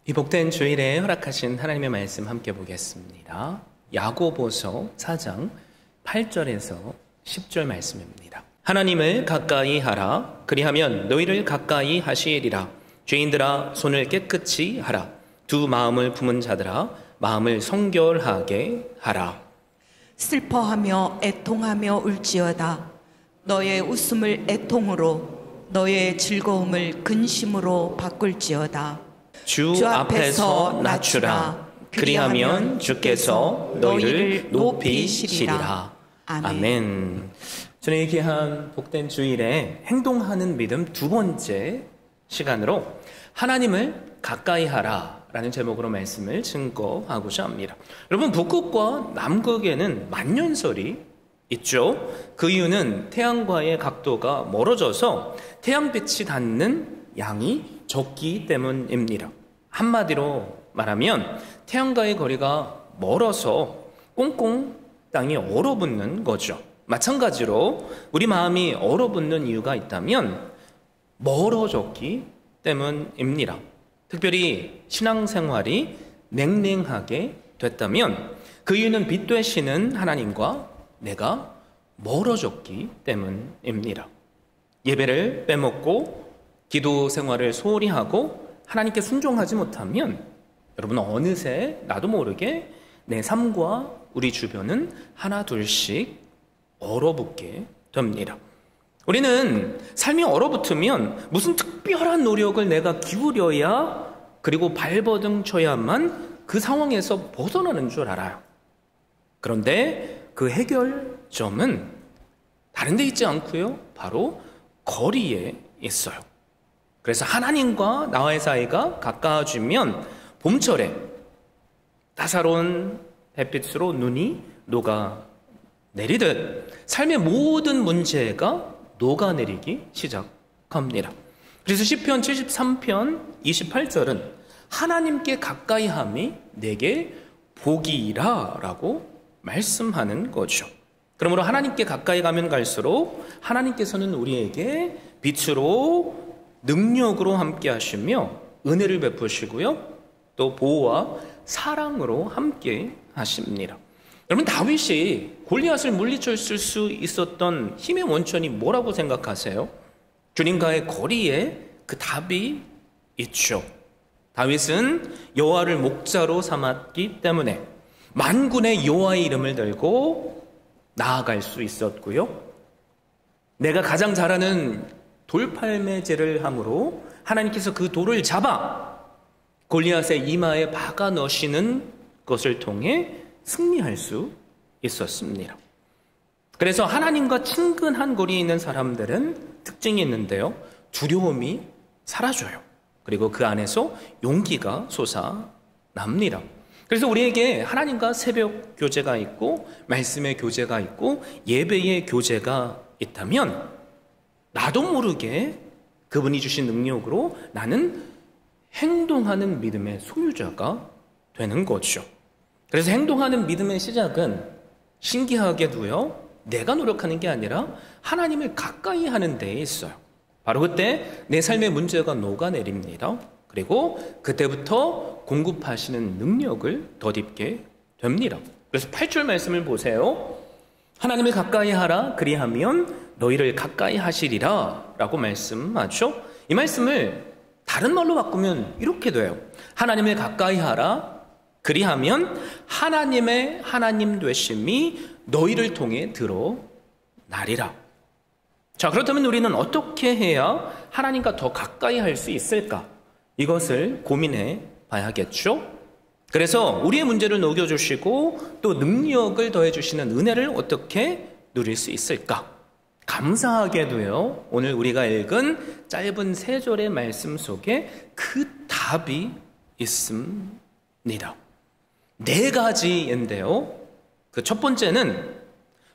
이 복된 주일에 허락하신 하나님의 말씀 함께 보겠습니다. 야고보서 4장 8절에서 10절 말씀입니다. 하나님을 가까이 하라. 그리하면 너희를 가까이 하시리라. 죄인들아 손을 깨끗이 하라. 두 마음을 품은 자들아 마음을 성결하게 하라. 슬퍼하며 애통하며 울지어다. 너의 웃음을 애통으로 너의 즐거움을 근심으로 바꿀지어다. 주 앞에서 낮추라. 그리하면 주께서 너희를 높이시리라. 아멘. 저는 귀한 복된 주일에 행동하는 믿음 두 번째 시간으로 하나님을 가까이 하라 라는 제목으로 말씀을 증거하고자 합니다. 여러분, 북극과 남극에는 만년설이 있죠. 그 이유는 태양과의 각도가 멀어져서 태양빛이 닿는 양이 적기 때문입니다. 한마디로 말하면 태양과의 거리가 멀어서 꽁꽁 땅이 얼어붙는 거죠. 마찬가지로 우리 마음이 얼어붙는 이유가 있다면 멀어졌기 때문입니다. 특별히 신앙생활이 냉랭하게 됐다면 그 이유는 빛 되시는 하나님과 내가 멀어졌기 때문입니다. 예배를 빼먹고 기도 생활을 소홀히 하고 하나님께 순종하지 못하면 여러분 어느새 나도 모르게 내 삶과 우리 주변은 하나 둘씩 얼어붙게 됩니다. 우리는 삶이 얼어붙으면 무슨 특별한 노력을 내가 기울여야 그리고 발버둥 쳐야만 그 상황에서 벗어나는 줄 알아요. 그런데 그 해결점은 다른 데 있지 않고요. 바로 거리에 있어요. 그래서 하나님과 나와의 사이가 가까워지면 봄철에 따사로운 햇빛으로 눈이 녹아내리듯 삶의 모든 문제가 녹아내리기 시작합니다. 그래서 시편 73편 28절은 하나님께 가까이함이 내게 복이라 라고 말씀하는 거죠. 그러므로 하나님께 가까이 가면 갈수록 하나님께서는 우리에게 빛으로 능력으로 함께 하시며 은혜를 베푸시고요. 또 보호와 사랑으로 함께 하십니다. 여러분, 다윗이 골리앗을 물리쳤을 수 있었던 힘의 원천이 뭐라고 생각하세요? 주님과의 거리에 그 답이 있죠. 다윗은 여호와를 목자로 삼았기 때문에 만군의 여호와의 이름을 들고 나아갈 수 있었고요. 내가 가장 잘하는 돌팔매질을 함으로 하나님께서 그 돌을 잡아 골리앗의 이마에 박아 넣으시는 것을 통해 승리할 수 있었습니다. 그래서 하나님과 친근한 거리에 있는 사람들은 특징이 있는데요. 두려움이 사라져요. 그리고 그 안에서 용기가 솟아납니다. 그래서 우리에게 하나님과 새벽 교제가 있고 말씀의 교제가 있고 예배의 교제가 있다면 나도 모르게 그분이 주신 능력으로 나는 행동하는 믿음의 소유자가 되는 거죠. 그래서 행동하는 믿음의 시작은 신기하게도요, 내가 노력하는 게 아니라 하나님을 가까이 하는 데에 있어요. 바로 그때 내 삶의 문제가 녹아내립니다. 그리고 그때부터 공급하시는 능력을 덧입게 됩니다. 그래서 8절 말씀을 보세요. 하나님을 가까이 하라. 그리하면 너희를 가까이 하시리라 라고 말씀하죠. 이 말씀을 다른 말로 바꾸면 이렇게 돼요. 하나님을 가까이 하라. 그리하면 하나님의 하나님 되심이 너희를 통해 드러나리라. 자, 그렇다면 우리는 어떻게 해야 하나님과 더 가까이 할 수 있을까? 이것을 고민해 봐야겠죠. 그래서 우리의 문제를 녹여주시고 또 능력을 더해주시는 은혜를 어떻게 누릴 수 있을까? 감사하게도요, 오늘 우리가 읽은 짧은 3절의 말씀 속에 그 답이 있습니다. 4가지인데요. 그 첫 번째는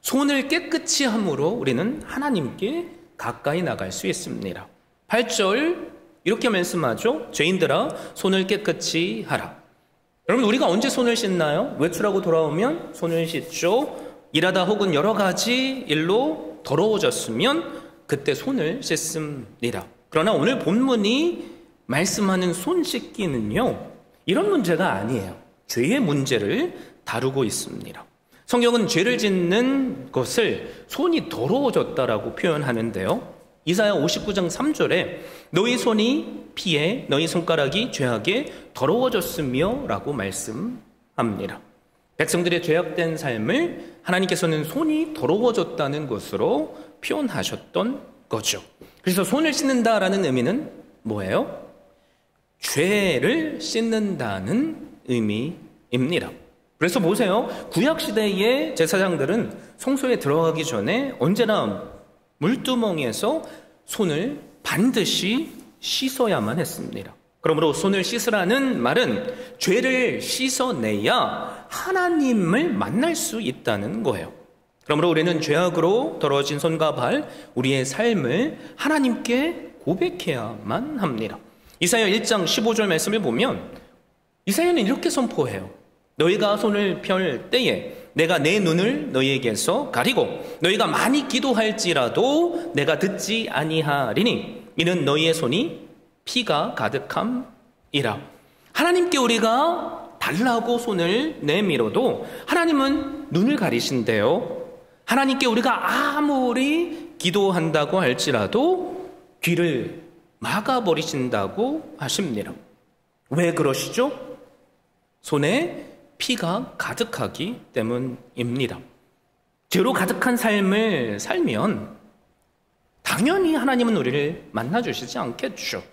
손을 깨끗이 함으로 우리는 하나님께 가까이 나갈 수 있습니다. 8절 이렇게 말씀하죠. 죄인들아 손을 깨끗이 하라. 여러분, 우리가 언제 손을 씻나요? 외출하고 돌아오면 손을 씻죠. 일하다 혹은 여러 가지 일로 더러워졌으면 그때 손을 씻습니다. 그러나 오늘 본문이 말씀하는 손 씻기는요, 이런 문제가 아니에요. 죄의 문제를 다루고 있습니다. 성경은 죄를 짓는 것을 손이 더러워졌다라고 표현하는데요. 이사야 59장 3절에 너희 손이 피에 너희 손가락이 죄악에 더러워졌으며 라고 말씀합니다. 백성들의 죄악된 삶을 하나님께서는 손이 더러워졌다는 것으로 표현하셨던 거죠. 그래서 손을 씻는다라는 의미는 뭐예요? 죄를 씻는다는 의미입니다. 그래서 보세요. 구약시대의 제사장들은 성소에 들어가기 전에 언제나 물두멍에서 손을 반드시 씻어야만 했습니다. 그러므로 손을 씻으라는 말은 죄를 씻어내야 하나님을 만날 수 있다는 거예요. 그러므로 우리는 죄악으로 더러워진 손과 발, 우리의 삶을 하나님께 고백해야만 합니다. 이사야 1장 15절 말씀을 보면 이사야는 이렇게 선포해요. 너희가 손을 펼 때에 내가 내 눈을 너희에게서 가리고 너희가 많이 기도할지라도 내가 듣지 아니하리니 이는 너희의 손이 피가 가득함이라. 하나님께 우리가 달라고 손을 내밀어도 하나님은 눈을 가리신대요. 하나님께 우리가 아무리 기도한다고 할지라도 귀를 막아버리신다고 하십니다. 왜 그러시죠? 손에 피가 가득하기 때문입니다. 죄로 가득한 삶을 살면 당연히 하나님은 우리를 만나주시지 않겠죠.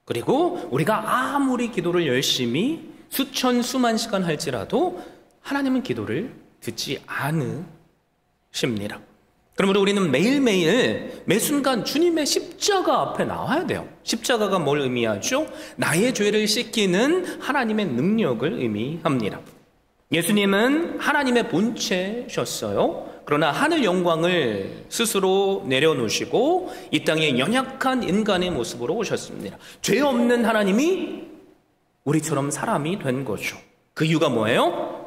그리고 우리가 아무리 기도를 열심히 수천 수만 시간 할지라도 하나님은 기도를 듣지 않으십니다. 그러므로 우리는 매일매일 매 순간 주님의 십자가 앞에 나와야 돼요. 십자가가 뭘 의미하죠? 나의 죄를 씻기는 하나님의 능력을 의미합니다. 예수님은 하나님의 본체셨어요. 그러나 하늘 영광을 스스로 내려놓으시고 이 땅에 연약한 인간의 모습으로 오셨습니다. 죄 없는 하나님이 우리처럼 사람이 된 거죠. 그 이유가 뭐예요?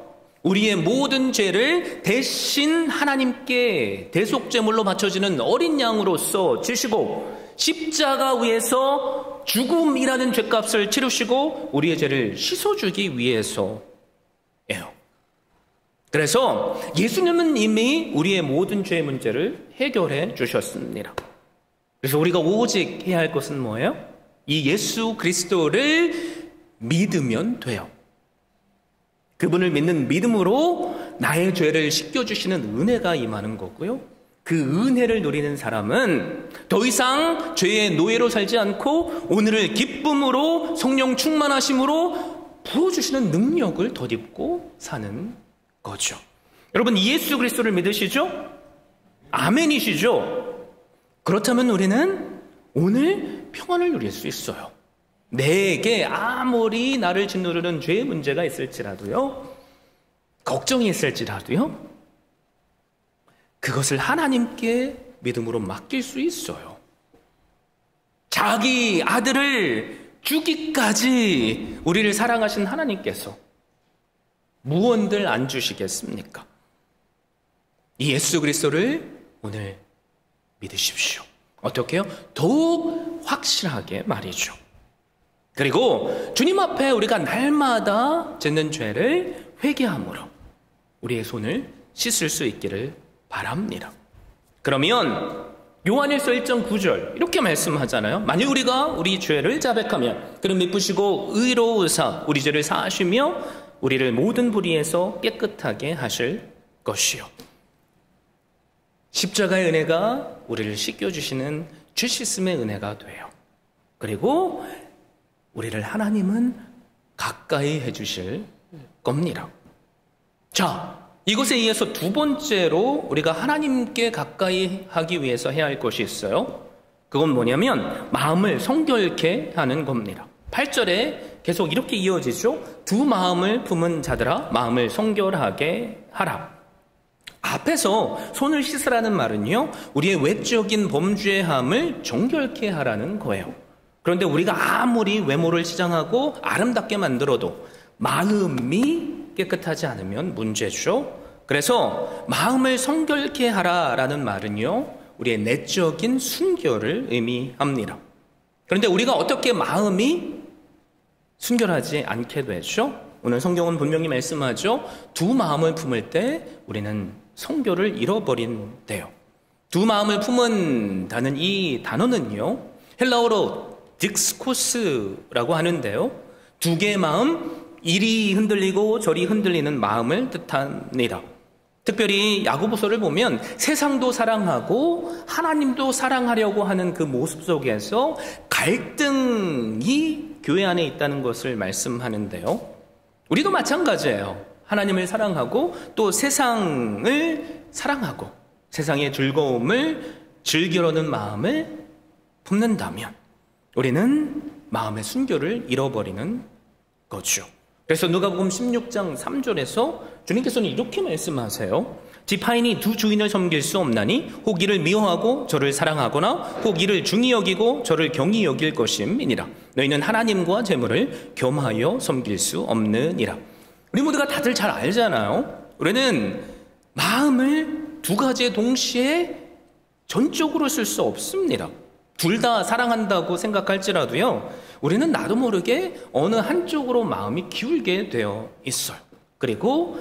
우리의 모든 죄를 대신 하나님께 대속제물로 바쳐지는 어린 양으로서 지시고 십자가 위에서 죽음이라는 죄값을 치르시고 우리의 죄를 씻어주기 위해서예요. 그래서 예수님은 이미 우리의 모든 죄의 문제를 해결해 주셨습니다. 그래서 우리가 오직 해야 할 것은 뭐예요? 이 예수 그리스도를 믿으면 돼요. 그분을 믿는 믿음으로 나의 죄를 씻겨주시는 은혜가 임하는 거고요. 그 은혜를 누리는 사람은 더 이상 죄의 노예로 살지 않고 오늘을 기쁨으로 성령 충만하심으로 부어주시는 능력을 덧입고 사는 거죠. 여러분 예수 그리스도를 믿으시죠? 아멘이시죠? 그렇다면 우리는 오늘 평안을 누릴 수 있어요. 내게 아무리 나를 짓누르는 죄의 문제가 있을지라도요, 걱정이 있을지라도요, 그것을 하나님께 믿음으로 맡길 수 있어요. 자기 아들을 주기까지 우리를 사랑하신 하나님께서 무언들 안 주시겠습니까? 이 예수 그리스도를 오늘 믿으십시오. 어떻게요? 더욱 확실하게 말이죠. 그리고 주님 앞에 우리가 날마다 짓는 죄를 회개함으로 우리의 손을 씻을 수 있기를 바랍니다. 그러면 요한일서 1장 9절 이렇게 말씀하잖아요. 만일 우리가 우리 죄를 자백하면 그는 미쁘시고 의로우사 우리 죄를 사하시며 우리를 모든 불의에서 깨끗하게 하실 것이요. 십자가의 은혜가 우리를 씻겨주시는 죄 씻음의 은혜가 돼요. 그리고 우리를 하나님은 가까이 해주실 겁니다. 자, 이것에 의해서 두 번째로 우리가 하나님께 가까이 하기 위해서 해야 할 것이 있어요. 그건 뭐냐면 마음을 성결케 하는 겁니다. 8절에 계속 이렇게 이어지죠. 두 마음을 품은 자들아 마음을 성결하게 하라. 앞에서 손을 씻으라는 말은요, 우리의 외적인 범죄함을 정결케 하라는 거예요. 그런데 우리가 아무리 외모를 치장하고 아름답게 만들어도 마음이 깨끗하지 않으면 문제죠. 그래서 마음을 성결케 하라라는 말은요, 우리의 내적인 순결을 의미합니다. 그런데 우리가 어떻게 마음이 순결하지 않게 되죠. 오늘 성경은 분명히 말씀하죠. 두 마음을 품을 때 우리는 성결을 잃어버린대요. 두 마음을 품은다는 이 단어는요, 헬라어로 딕스코스라고 하는데요, 두 개의 마음, 이리 흔들리고 저리 흔들리는 마음을 뜻합니다. 특별히 야고보서를 보면 세상도 사랑하고 하나님도 사랑하려고 하는 그 모습 속에서 갈등이 교회 안에 있다는 것을 말씀하는데요, 우리도 마찬가지예요. 하나님을 사랑하고 또 세상을 사랑하고 세상의 즐거움을 즐기려는 마음을 품는다면 우리는 마음의 순결을 잃어버리는 거죠. 그래서 누가복음 16장 3절에서 주님께서는 이렇게 말씀하세요. 지파인이 두 주인을 섬길 수 없나니 혹 이를 미워하고 저를 사랑하거나 혹 이를 중히 여기고 저를 경히 여길 것임이니라. 너희는 하나님과 재물을 겸하여 섬길 수 없느니라. 우리 모두가 다들 잘 알잖아요. 우리는 마음을 두 가지에 동시에 전적으로 쓸 수 없습니다. 둘 다 사랑한다고 생각할지라도요, 우리는 나도 모르게 어느 한쪽으로 마음이 기울게 되어 있어요. 그리고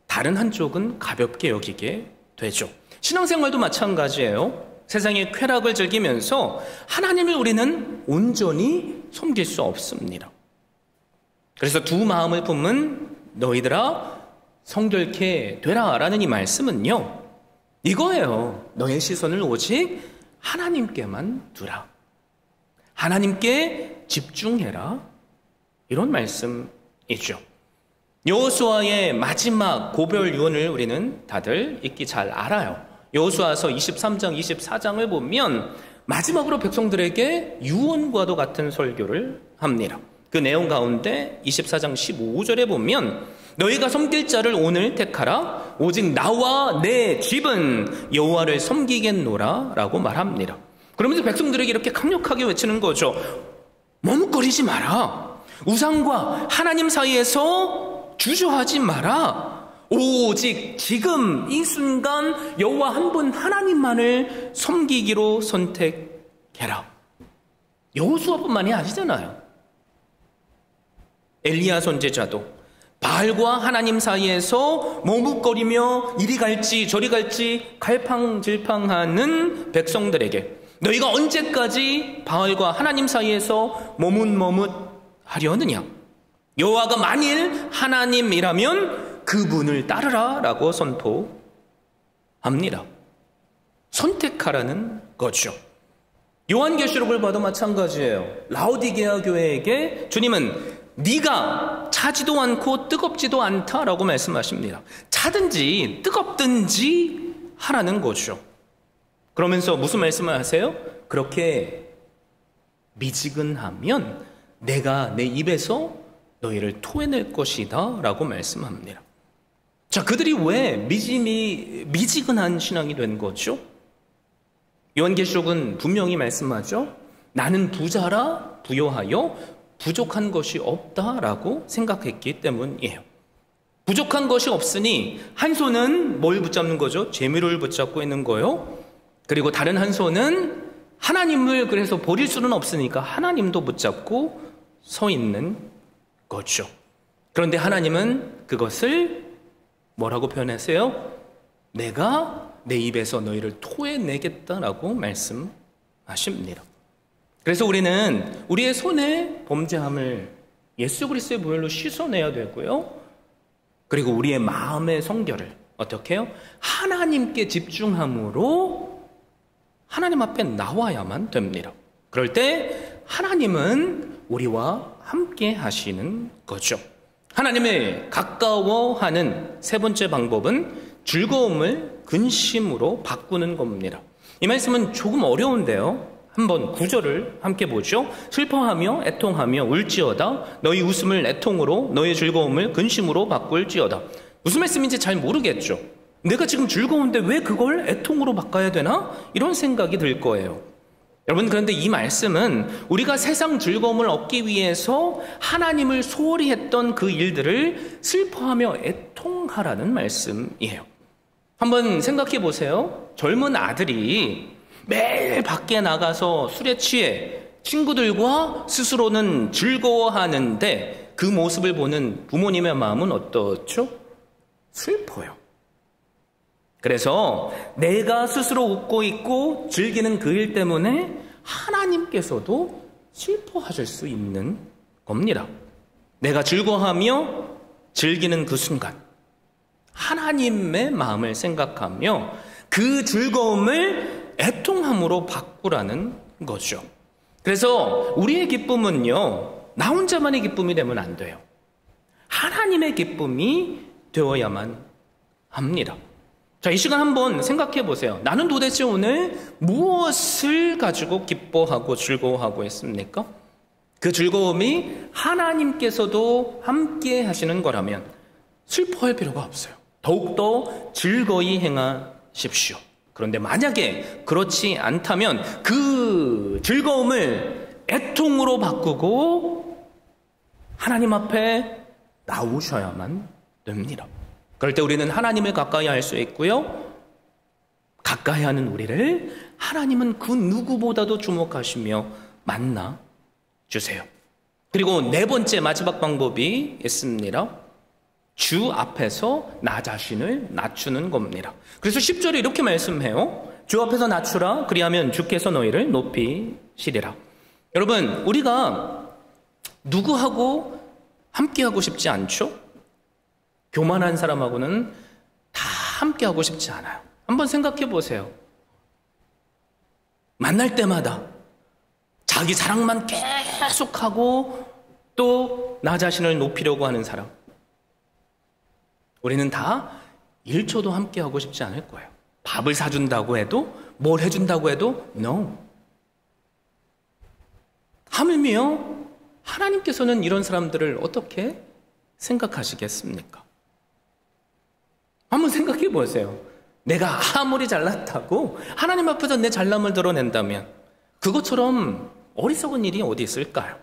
다른 한쪽은 가볍게 여기게 되죠. 신앙생활도 마찬가지예요. 세상의 쾌락을 즐기면서 하나님을 우리는 온전히 섬길 수 없습니다. 그래서 두 마음을 품은 너희들아 성결케 되라 라는 이 말씀은요, 이거예요. 너의 시선을 오직 하나님께만 두라. 하나님께 집중해라. 이런 말씀이죠. 여호수아의 마지막 고별 유언을 우리는 다들 읽기 잘 알아요. 여호수아서 23장, 24장을 보면 마지막으로 백성들에게 유언과도 같은 설교를 합니다. 그 내용 가운데 24장 15절에 보면 너희가 섬길 자를 오늘 택하라. 오직 나와 내 집은 여호와를 섬기겠노라 라고 말합니다. 그러면서 백성들에게 이렇게 강력하게 외치는 거죠. 머뭇거리지 마라. 우상과 하나님 사이에서 주저하지 마라. 오직 지금 이 순간 여호와 한 분 하나님만을 섬기기로 선택해라. 여호수아뿐만이 아니잖아요. 엘리야 선지자도 바알과 하나님 사이에서 머뭇거리며 이리 갈지 저리 갈지 갈팡질팡하는 백성들에게 너희가 언제까지 바알과 하나님 사이에서 머뭇머뭇하려느냐? 여호와가 만일 하나님이라면 그분을 따르라 라고 선포합니다. 선택하라는 거죠. 요한계시록을 봐도 마찬가지예요. 라오디게아 교회에게 주님은 네가 차지도 않고 뜨겁지도 않다라고 말씀하십니다. 차든지 뜨겁든지 하라는 거죠. 그러면서 무슨 말씀을 하세요? 그렇게 미지근하면 내가 내 입에서 너희를 토해낼 것이다 라고 말씀합니다. 자, 그들이 왜 미지근한 신앙이 된 거죠? 요한계시록은 분명히 말씀하죠. 나는 부자라 부요하여 부족한 것이 없다라고 생각했기 때문이에요. 부족한 것이 없으니 한 손은 뭘 붙잡는 거죠? 재물을 붙잡고 있는 거요. 그리고 다른 한 손은 하나님을 그래서 버릴 수는 없으니까 하나님도 붙잡고 서 있는 거죠. 그런데 하나님은 그것을 뭐라고 표현하세요? 내가 내 입에서 너희를 토해내겠다라고 말씀하십니다. 그래서 우리는 우리의 손의 범죄함을 예수 그리스도의 보혈로 씻어내야 되고요. 그리고 우리의 마음의 성결을 어떻게 해요? 하나님께 집중함으로 하나님 앞에 나와야만 됩니다. 그럴 때 하나님은 우리와 함께 하시는 거죠. 하나님을 가까워하는 세 번째 방법은 즐거움을 근심으로 바꾸는 겁니다. 이 말씀은 조금 어려운데요. 한번 9절을 함께 보죠. 슬퍼하며 애통하며 울지어다. 너희 웃음을 애통으로 너희 즐거움을 근심으로 바꿀지어다. 무슨 말씀인지 잘 모르겠죠. 내가 지금 즐거운데 왜 그걸 애통으로 바꿔야 되나? 이런 생각이 들 거예요. 여러분, 그런데 이 말씀은 우리가 세상 즐거움을 얻기 위해서 하나님을 소홀히 했던 그 일들을 슬퍼하며 애통하라는 말씀이에요. 한번 생각해 보세요. 젊은 아들이 매일 밖에 나가서 술에 취해 친구들과 스스로는 즐거워하는데 그 모습을 보는 부모님의 마음은 어떻죠? 슬퍼요. 그래서 내가 스스로 웃고 있고 즐기는 그 일 때문에 하나님께서도 슬퍼하실 수 있는 겁니다. 내가 즐거워하며 즐기는 그 순간 하나님의 마음을 생각하며 그 즐거움을 애통함으로 바꾸라는 거죠. 그래서 우리의 기쁨은요, 나 혼자만의 기쁨이 되면 안 돼요. 하나님의 기쁨이 되어야만 합니다. 자, 이 시간 한번 생각해 보세요. 나는 도대체 오늘 무엇을 가지고 기뻐하고 즐거워하고 있습니까? 그 즐거움이 하나님께서도 함께 하시는 거라면 슬퍼할 필요가 없어요. 더욱더 즐거이 행하십시오. 그런데 만약에 그렇지 않다면 그 즐거움을 애통으로 바꾸고 하나님 앞에 나오셔야만 됩니다. 그럴 때 우리는 하나님을 가까이 할 수 있고요, 가까이 하는 우리를 하나님은 그 누구보다도 주목하시며 만나 주세요. 그리고 네 번째 마지막 방법이 있습니다. 주 앞에서 나 자신을 낮추는 겁니다. 그래서 10절에 이렇게 말씀해요. 주 앞에서 낮추라. 그리하면 주께서 너희를 높이시리라. 여러분, 우리가 누구하고 함께하고 싶지 않죠? 교만한 사람하고는 다 함께하고 싶지 않아요. 한번 생각해 보세요. 만날 때마다 자기 자랑만 계속하고 또 나 자신을 높이려고 하는 사람, 우리는 다 1초도 함께하고 싶지 않을 거예요. 밥을 사준다고 해도, 뭘 해준다고 해도 no. 하물며 하나님께서는 이런 사람들을 어떻게 생각하시겠습니까? 한번 생각해 보세요. 내가 아무리 잘났다고 하나님 앞에서 내 잘남을 드러낸다면 그것처럼 어리석은 일이 어디 있을까요?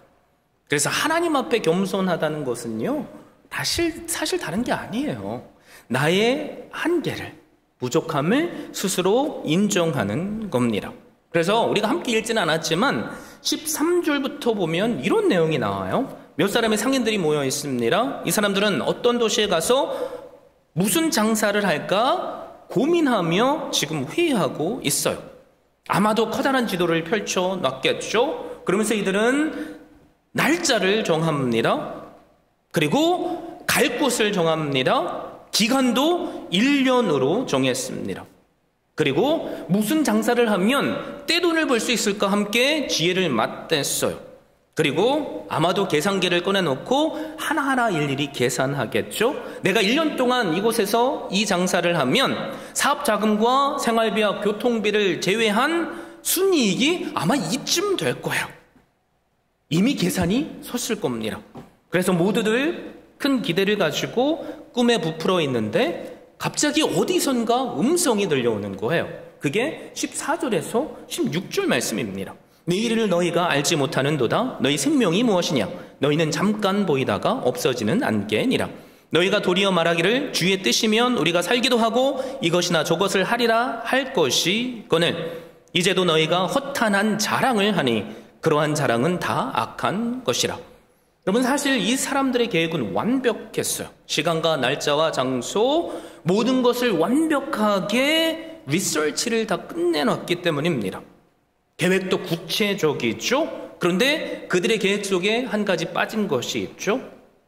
그래서 하나님 앞에 겸손하다는 것은요, 사실 다른 게 아니에요. 나의 한계를, 부족함을 스스로 인정하는 겁니다. 그래서 우리가 함께 읽지는 않았지만 13절부터 보면 이런 내용이 나와요. 몇 사람의 상인들이 모여 있습니다. 이 사람들은 어떤 도시에 가서 무슨 장사를 할까 고민하며 지금 회의하고 있어요. 아마도 커다란 지도를 펼쳐 놨겠죠. 그러면서 이들은 날짜를 정합니다. 그리고 갈 곳을 정합니다. 기간도 1년으로 정했습니다. 그리고 무슨 장사를 하면 떼돈을 벌 수 있을까 함께 지혜를 맞댔어요. 그리고 아마도 계산기를 꺼내놓고 하나하나 일일이 계산하겠죠. 내가 1년 동안 이곳에서 이 장사를 하면 사업자금과 생활비와 교통비를 제외한 순이익이 아마 이쯤 될 거예요. 이미 계산이 섰을 겁니다. 그래서 모두들 큰 기대를 가지고 꿈에 부풀어 있는데 갑자기 어디선가 음성이 들려오는 거예요. 그게 14절에서 16절 말씀입니다. 내 일을 너희가 알지 못하는도다. 너희 생명이 무엇이냐? 너희는 잠깐 보이다가 없어지는 안개니라. 너희가 도리어 말하기를 주의 뜻이면 우리가 살기도 하고 이것이나 저것을 하리라 할 것이거늘 이제도 너희가 허탄한 자랑을 하니 그러한 자랑은 다 악한 것이라. 여러분, 사실 이 사람들의 계획은 완벽했어요. 시간과 날짜와 장소 모든 것을 완벽하게 리서치를 다 끝내놨기 때문입니다. 계획도 구체적이죠. 그런데 그들의 계획 속에 한 가지 빠진 것이 있죠.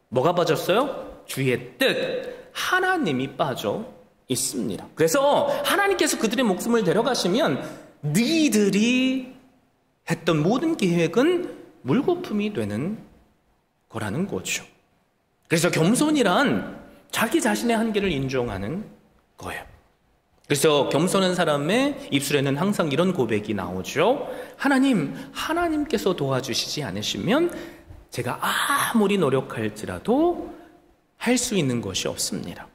뭐가 빠졌어요? 주의 뜻, 하나님이 빠져 있습니다. 그래서 하나님께서 그들의 목숨을 데려가시면 너희들이 했던 모든 계획은 물거품이 되는 거라는 거죠. 그래서 겸손이란 자기 자신의 한계를 인정하는 거예요. 그래서 겸손한 사람의 입술에는 항상 이런 고백이 나오죠. 하나님께서 도와주시지 않으시면 제가 아무리 노력할지라도 할 수 있는 것이 없습니다.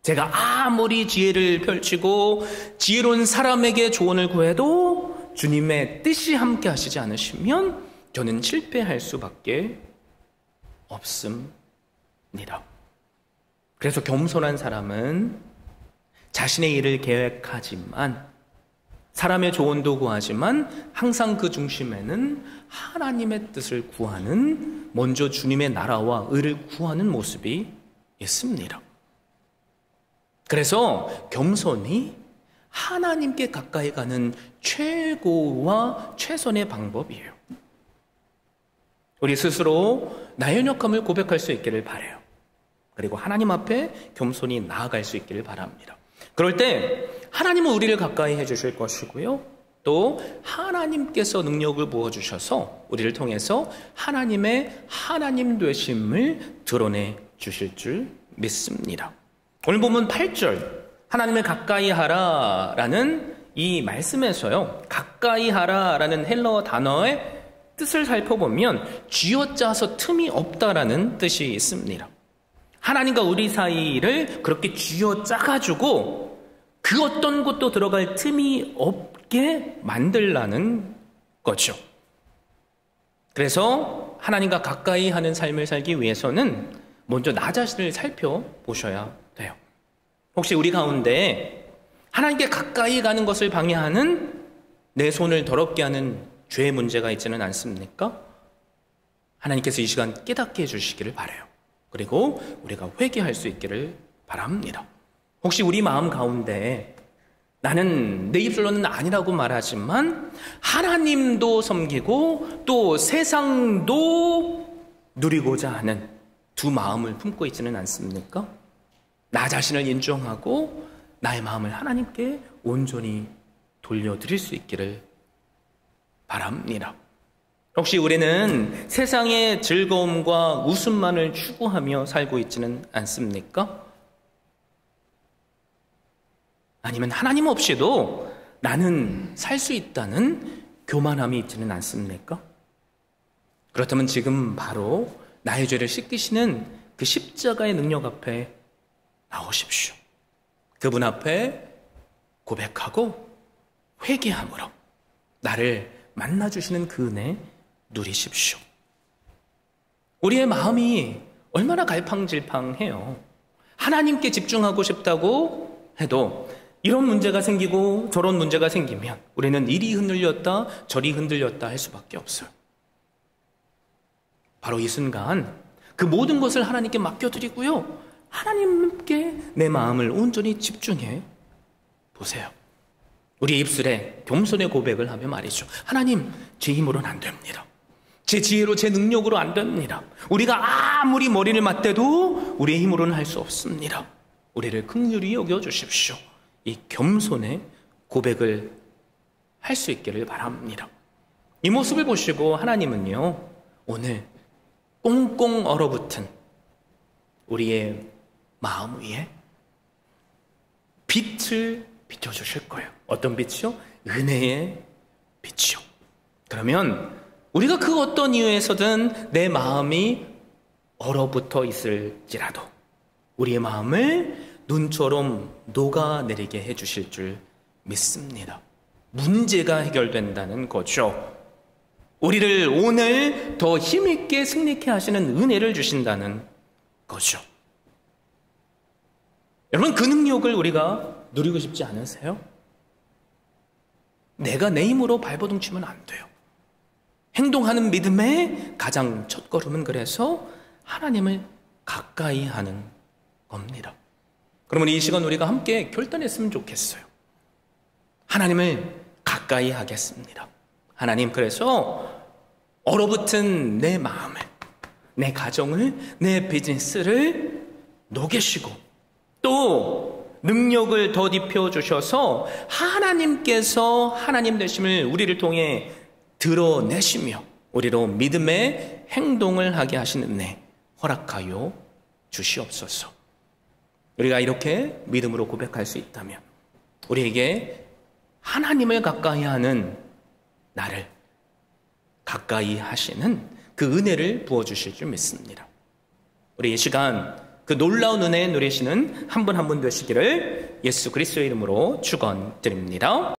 제가 아무리 지혜를 펼치고 지혜로운 사람에게 조언을 구해도 주님의 뜻이 함께 하시지 않으시면 저는 실패할 수밖에 없습니다. 그래서 겸손한 사람은 자신의 일을 계획하지만 사람의 조언도 구하지만 항상 그 중심에는 하나님의 뜻을 구하는, 먼저 주님의 나라와 의를 구하는 모습이 있습니다. 그래서 겸손이 하나님께 가까이 가는 최고와 최선의 방법이에요. 우리 스스로 나의 연약함을 고백할 수 있기를 바라요. 그리고 하나님 앞에 겸손히 나아갈 수 있기를 바랍니다. 그럴 때 하나님은 우리를 가까이 해주실 것이고요. 또 하나님께서 능력을 부어주셔서 우리를 통해서 하나님의 하나님 되심을 드러내 주실 줄 믿습니다. 오늘 본문 8절 하나님을 가까이 하라라는 이 말씀에서요, 가까이 하라라는 헬러 단어의 뜻을 살펴보면 쥐어짜서 틈이 없다라는 뜻이 있습니다. 하나님과 우리 사이를 그렇게 쥐어짜가지고 그 어떤 곳도 들어갈 틈이 없게 만들라는 거죠. 그래서 하나님과 가까이 하는 삶을 살기 위해서는 먼저 나 자신을 살펴보셔야 돼요. 혹시 우리 가운데 하나님께 가까이 가는 것을 방해하는, 내 손을 더럽게 하는 죄의 문제가 있지는 않습니까? 하나님께서 이 시간 깨닫게 해주시기를 바라요. 그리고 우리가 회개할 수 있기를 바랍니다. 혹시 우리 마음 가운데 나는 내 입술로는 아니라고 말하지만 하나님도 섬기고 또 세상도 누리고자 하는 두 마음을 품고 있지는 않습니까? 나 자신을 인정하고 나의 마음을 하나님께 온전히 돌려드릴 수 있기를 바랍니다. 혹시 우리는 세상의 즐거움과 웃음만을 추구하며 살고 있지는 않습니까? 아니면 하나님 없이도 나는 살 수 있다는 교만함이 있지는 않습니까? 그렇다면 지금 바로 나의 죄를 씻기시는 그 십자가의 능력 앞에 나오십시오. 그분 앞에 고백하고 회개함으로 나를 만나주시는 그 은혜 누리십시오. 우리의 마음이 얼마나 갈팡질팡해요. 하나님께 집중하고 싶다고 해도 이런 문제가 생기고 저런 문제가 생기면 우리는 이리 흔들렸다 저리 흔들렸다 할 수밖에 없어요. 바로 이 순간 그 모든 것을 하나님께 맡겨드리고요, 하나님께 내 마음을 온전히 집중해 보세요. 우리 입술에 겸손의 고백을 하며 말이죠. 하나님, 제 힘으로는 안 됩니다. 제 지혜로, 제 능력으로 안 됩니다. 우리가 아무리 머리를 맞대도 우리의 힘으로는 할 수 없습니다. 우리를 긍휼히 여겨주십시오. 이 겸손의 고백을 할 수 있기를 바랍니다. 이 모습을 보시고 하나님은요, 오늘 꽁꽁 얼어붙은 우리의 마음 위에 빛을 비춰주실 거예요. 어떤 빛이요? 은혜의 빛이요. 그러면 우리가 그 어떤 이유에서든 내 마음이 얼어붙어 있을지라도 우리의 마음을 눈처럼 녹아내리게 해주실 줄 믿습니다. 문제가 해결된다는 거죠. 우리를 오늘 더 힘있게 승리케 하시는 은혜를 주신다는 거죠. 여러분, 그 능력을 우리가 누리고 싶지 않으세요? 내가 내 힘으로 발버둥 치면 안 돼요. 행동하는 믿음의 가장 첫걸음은 그래서 하나님을 가까이 하는 겁니다. 그러면 이 시간 우리가 함께 결단했으면 좋겠어요. 하나님을 가까이 하겠습니다. 하나님, 그래서 얼어붙은 내 마음을, 내 가정을, 내 비즈니스를 녹이시고 또 능력을 덧입혀 주셔서 하나님께서 하나님 되심을 우리를 통해 드러내시며 우리로 믿음의 행동을 하게 하시는 은혜 허락하여 주시옵소서. 우리가 이렇게 믿음으로 고백할 수 있다면 우리에게 하나님을 가까이 하는 나를 가까이 하시는 그 은혜를 부어주실 줄 믿습니다. 우리 이 시간 그 놀라운 은혜 누리시는 한 분 한 분 되시기를 예수 그리스도의 이름으로 축원드립니다.